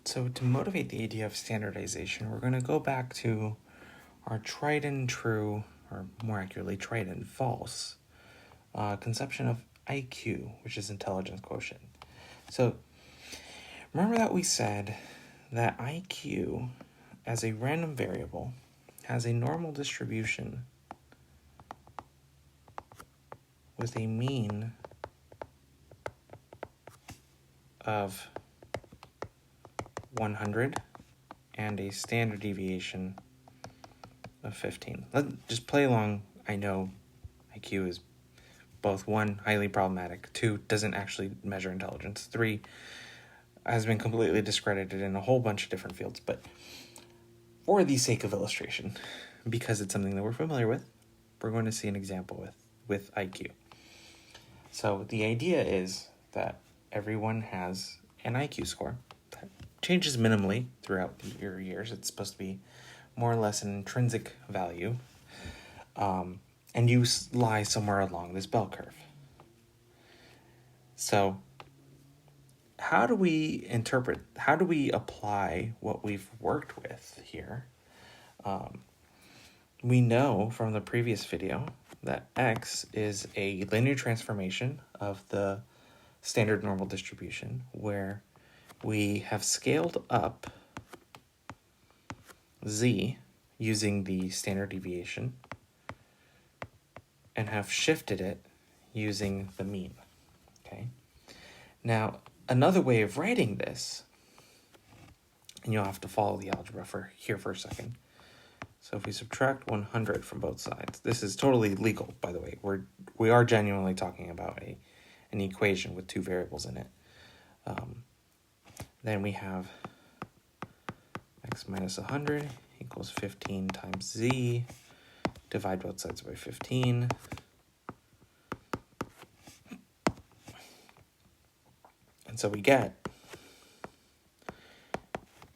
So to motivate the idea of standardization, we're going to go back to our tried and true, or more accurately, tried and false conception of IQ, which is intelligence quotient. So remember that we said that IQ as a random variable has a normal distribution with a mean of 100 and a standard deviation of 15. Let's just play along. I know IQ is both 1, highly problematic, 2, doesn't actually measure intelligence, 3, has been completely discredited in a whole bunch of different fields. But for the sake of illustration, because it's something that we're familiar with, we're going to see an example with IQ. So the idea is that everyone has an IQ score that changes minimally throughout your years. It's supposed to be more or less an intrinsic value, and you lie somewhere along this bell curve. So how do we apply what we've worked with here? We know from the previous video that x is a linear transformation of the standard normal distribution, where we have scaled up z using the standard deviation and have shifted it using the mean. Okay. Now, another way of writing this, and you'll have to follow the algebra for a second. So if we subtract 100 from both sides, this is totally legal, by the way. We are genuinely talking about an equation with two variables in it. Then we have x minus 100 equals 15 times z. Divide both sides by 15. And so we get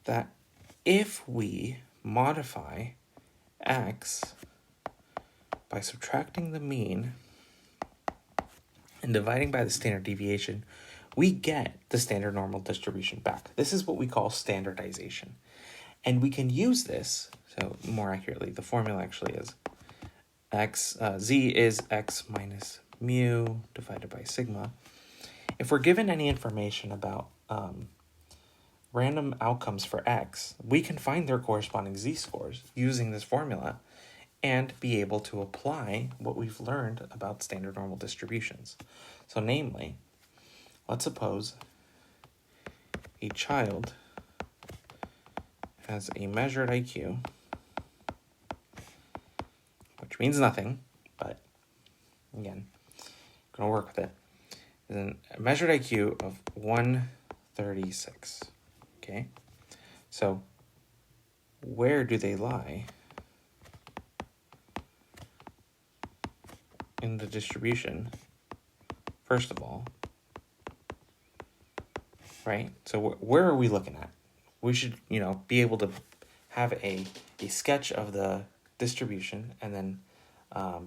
that if we modify x by subtracting the mean and dividing by the standard deviation, we get the standard normal distribution back. This is what we call standardization. And we can use this, so more accurately, the formula actually is z is x minus mu divided by sigma. If we're given any information about random outcomes for x, we can find their corresponding z-scores using this formula and be able to apply what we've learned about standard normal distributions. So namely, let's suppose a child has a measured IQ, which means nothing, but again, I'm going to work with it. Then a measured IQ of 136. Okay, so where do they lie in the distribution? First of all, right? So where are we looking at? We should, be able to have a sketch of the distribution and then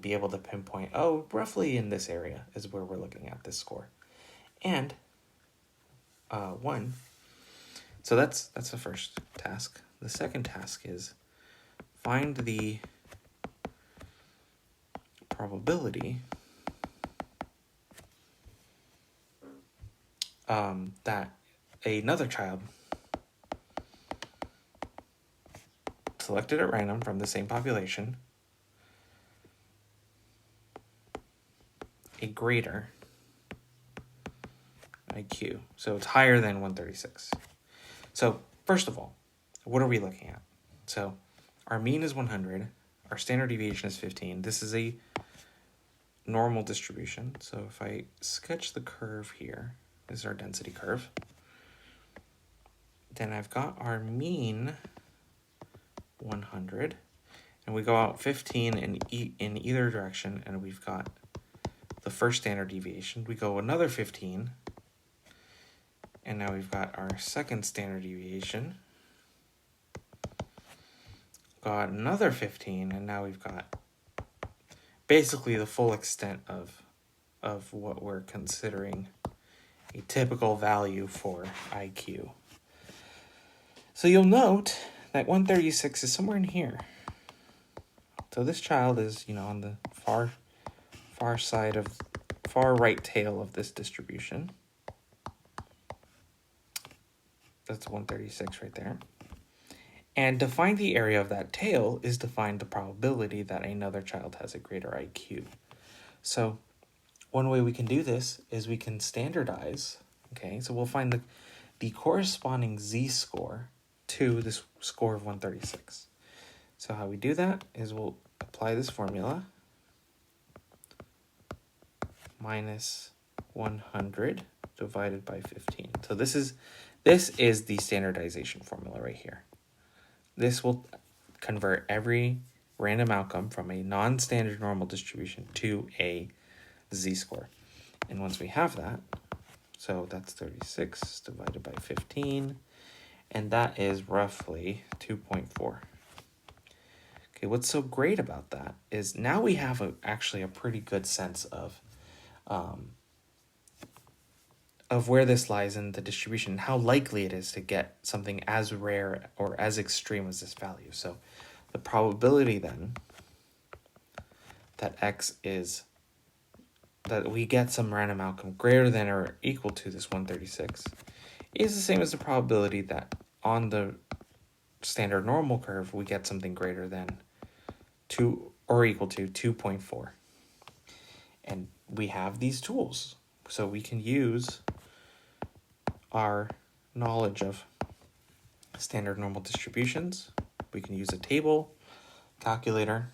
be able to pinpoint, roughly in this area is where we're looking at this score. And so that's the first task. The second task is find the probability that another child selected at random from the same population, a greater IQ. So it's higher than 136. So first of all, what are we looking at? So our mean is 100. Our standard deviation is 15. This is a normal distribution. So if I sketch the curve here, this is our density curve. Then I've got our mean 100, and we go out 15 in either direction, and we've got the first standard deviation. We go another 15, and now we've got our second standard deviation. Got another 15, and now we've got basically the full extent of what we're considering a typical value for IQ. So you'll note that 136 is somewhere in here. So this child is, on the far right tail of this distribution. That's 136 right there. And to find the area of that tail is to find the probability that another child has a greater IQ. So one way we can do this is we can standardize. Okay, so we'll find the corresponding z-score to this score of 136. So how we do that is we'll apply this formula. Minus 100 divided by 15. So this is the standardization formula right here. This will convert every random outcome from a non-standard normal distribution to a z-score. And once we have that, so that's 36 divided by 15, and that is roughly 2.4. Okay, what's so great about that is now we have actually a pretty good sense of where this lies in the distribution, how likely it is to get something as rare or as extreme as this value. So the probability then that that we get some random outcome greater than or equal to this 136 is the same as the probability that on the standard normal curve we get something greater than 2 or equal to 2.4. And we have these tools, so we can use our knowledge of standard normal distributions. We can use a table, calculator,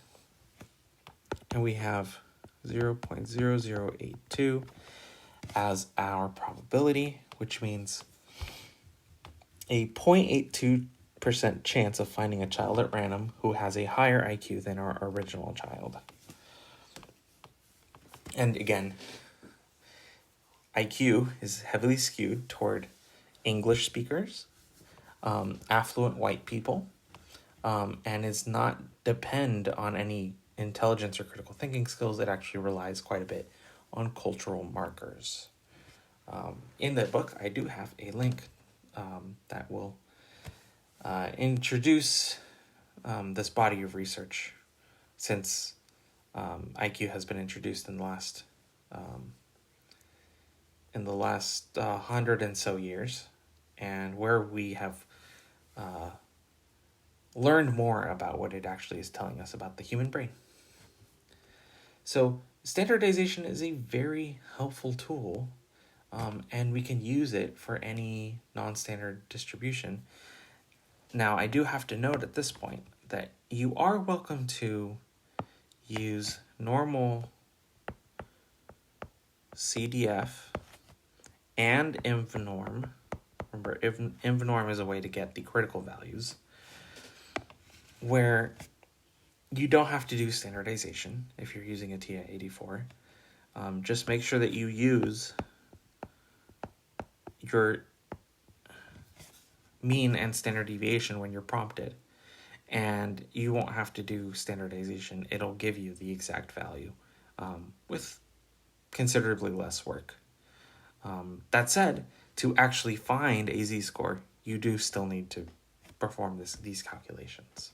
and we have 0.0082 as our probability, which means a 0.82% chance of finding a child at random who has a higher IQ than our original child. And again, IQ is heavily skewed toward English speakers, affluent white people, and is not depend on any intelligence or critical thinking skills. It actually relies quite a bit on cultural markers. In the book, I do have a link that will introduce this body of research, since IQ has been introduced in the last 100 and so years, and where we have learned more about what it actually is telling us about the human brain. So standardization is a very helpful tool, and we can use it for any non-standard distribution. Now, I do have to note at this point that you are welcome to use normal CDF and InfNorm. Remember, InfNorm is a way to get the critical values, where you don't have to do standardization if you're using a TI-84. Just make sure that you use your mean and standard deviation when you're prompted, and you won't have to do standardization. It'll give you the exact value with considerably less work. That said, to actually find a z-score, you do still need to perform these calculations.